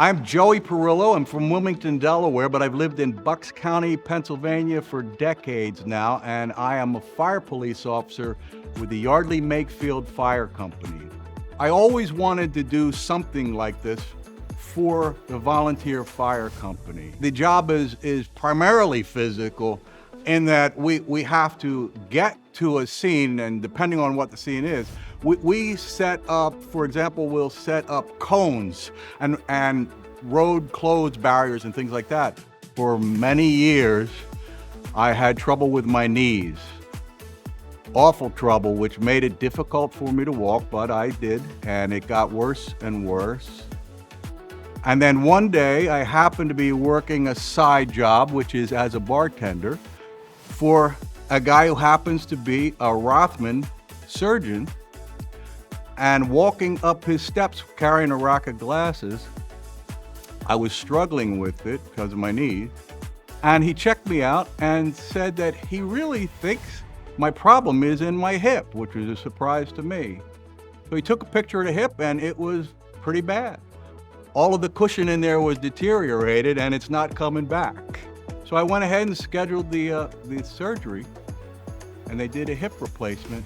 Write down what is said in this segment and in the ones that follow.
I'm Joey Perillo. I'm from Wilmington, Delaware, but I've lived in Bucks County, Pennsylvania for decades now, and I am a fire police officer with the Yardley Makefield Fire Company. I always wanted to do something like this for the volunteer fire company. The job is primarily physical in that we have to get to a scene, and depending on what the scene is, we set up, for example, we'll set up cones and road closed barriers and things like that. For many years, I had trouble with my knees. Awful trouble, which made it difficult for me to walk, but I did, and it got worse and worse. And then one day, I happened to be working a side job, which is as a bartender, for a guy who happens to be a Rothman surgeon, and walking up his steps carrying a rack of glasses. I was struggling with it because of my knee, and he checked me out and said that he really thinks my problem is in my hip, which was a surprise to me. So he took a picture of the hip, and it was pretty bad. All of the cushion in there was deteriorated, and it's not coming back. So I went ahead and scheduled the surgery, and they did a hip replacement.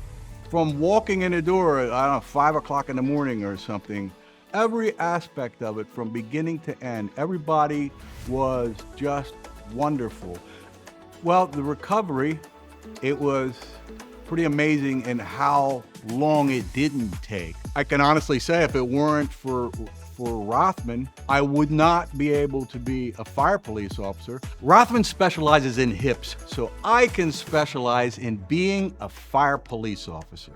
From walking in the door at, I don't know, 5 o'clock in the morning or something, every aspect of it from beginning to end, everybody was just wonderful. Well, the recovery, it was pretty amazing in how long it didn't take. I can honestly say if it weren't for Rothman, I would not be able to be a fire police officer. Rothman specializes in hips, so I can specialize in being a fire police officer.